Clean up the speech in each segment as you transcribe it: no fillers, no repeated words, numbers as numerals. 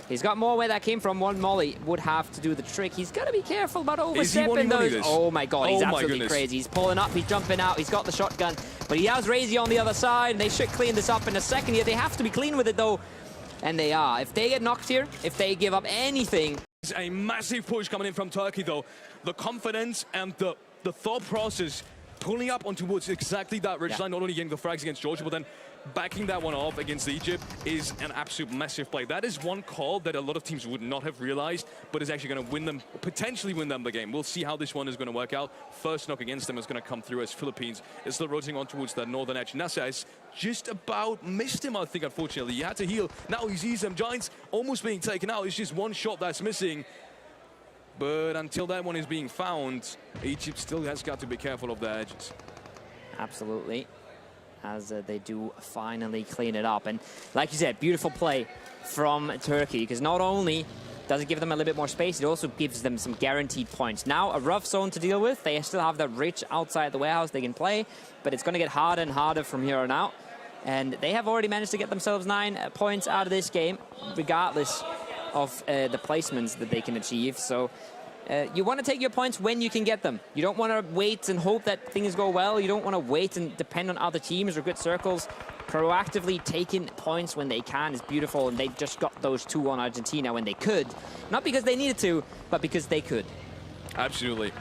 He's got more where that came from. One molly would have to do the trick. He's got to be careful about overstepping those. Oh my god, he's absolutely crazy. He's pulling up, he's jumping out, he's got the shotgun. But he has Razy on the other side, and they should clean this up in a second here. They have to be clean with it though. And they are. If they get knocked here, if they give up anything. It's a massive push coming in from Turkey though. The confidence and the thought process pulling up on towards exactly that ridge line, not only getting the frags against Georgia, but then backing that one off against Egypt is an absolute massive play. That is one call that a lot of teams would not have realized, but is actually going to win them, potentially win them the game. We'll see how this one is going to work out. First knock against them is going to come through as Philippines is still rotating on towards that northern edge. Nasa has just about missed him, I think, unfortunately. He had to heal. Now he sees them. Giants almost being taken out. It's just one shot that's missing. But until that one is being found, Egypt still has got to be careful of their edges. Absolutely. As they do finally clean it up. And like you said, beautiful play from Turkey, because not only does it give them a little bit more space, it also gives them some guaranteed points. Now a rough zone to deal with. They still have that rich outside the warehouse they can play, but it's going to get harder and harder from here on out. And they have already managed to get themselves 9 points out of this game, regardless of the placements that they can achieve. So you want to take your points when you can get them. You don't want to wait and hope that things go well. You don't want to wait and depend on other teams or good circles. Proactively taking points when they can is beautiful, and they just got those 2 on Argentina when they could. Not because they needed to, but because they could. Absolutely.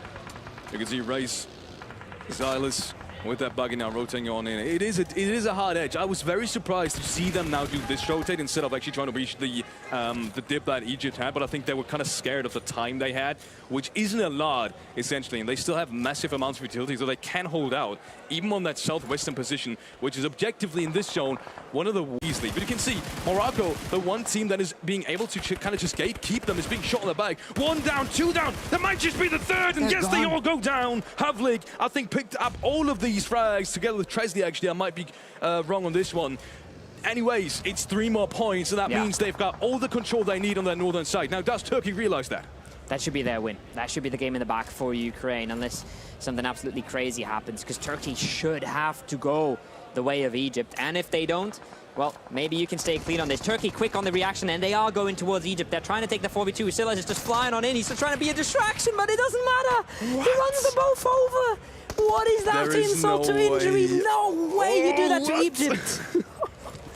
You can see Race, Silas, with that buggy now rotating on in. It is a hard edge. I was very surprised to see them now do this rotate instead of actually trying to reach the dip that Egypt had, but I think they were kind of scared of the time they had, which isn't a lot, essentially, and they still have massive amounts of utility, so they can hold out, even on that southwestern position, which is objectively in this zone one of the easily. But you can see Morocco, the one team that is being able to kind of just keep them, is being shot in the back. 1 down, 2 down, that might just be the 3rd, and yes, they all go down. Havlik, I think, picked up all of these frags together with Tresley. Actually, I might be wrong on this one. Anyways, it's 3 more points, and that means they've got all the control they need on their northern side. Now, does Turkey realize that? That should be their win. That should be the game in the back for Ukraine, unless something absolutely crazy happens, because Turkey should have to go the way of Egypt. And if they don't, well, maybe you can stay clean on this. Turkey quick on the reaction, and they are going towards Egypt. They're trying to take the 4v2. Silas is just flying on in. He's still trying to be a distraction, but it doesn't matter. What? He runs them both over. What is that insult to injury? No way you do that to Egypt.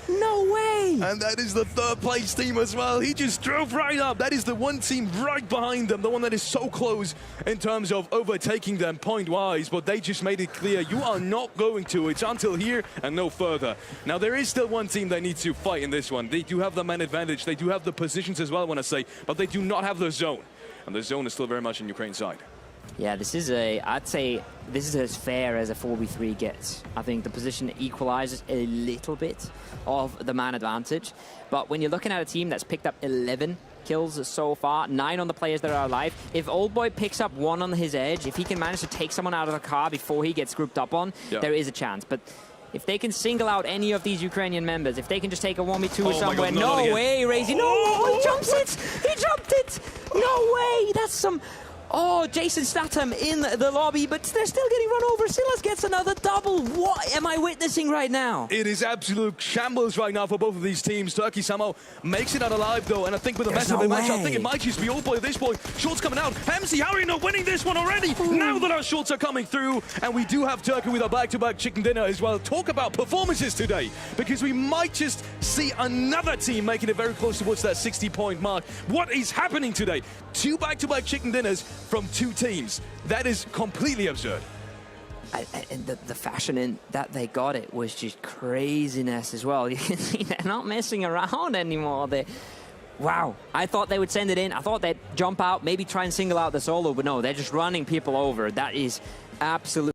No way! And that is the 3rd place team as well. He just drove right up. That is the one team right behind them, the one that is so close in terms of overtaking them point-wise, but they just made it clear, you are not going to. It's until here and no further. Now, there is still one team they need to fight in this one. They do have the man advantage. They do have the positions as well, I want to say, but they do not have the zone. And the zone is still very much in Ukraine's side. Yeah, this is I'd say this is as fair as a 4v3 gets. I think the position equalizes a little bit of the man advantage. But when you're looking at a team that's picked up 11 kills so far, 9 on the players that are alive, if Oldboy picks up 1 on his edge, if he can manage to take someone out of the car before he gets grouped up on, there is a chance. But if they can single out any of these Ukrainian members, if they can just take a 1v2 somewhere, no way, Razy, no, he jumps it, he jumped it, no way, that's some... Oh, Jason Statham in the lobby, but they're still getting run over. Silas gets another double. What am I witnessing right now? It is absolute shambles right now for both of these teams. Turkey somehow makes it out alive, though, and I think with the mess of the match, I think it might just be Oldboy at this point. Shorts coming out. Hemsey, how are you not winning this one already? Now that our shorts are coming through, and we do have Turkey with our back-to-back chicken dinner as well. Talk about performances today, because we might just see another team making it very close towards that 60-point mark. What is happening today? 2 back-to-back chicken dinners from 2 teams. That is completely absurd. And the fashion in that they got it was just craziness as well. You can see they're not messing around anymore. Wow. I thought they would send it in. I thought they'd jump out, maybe try and single out the solo, but no, they're just running people over. That is absolutely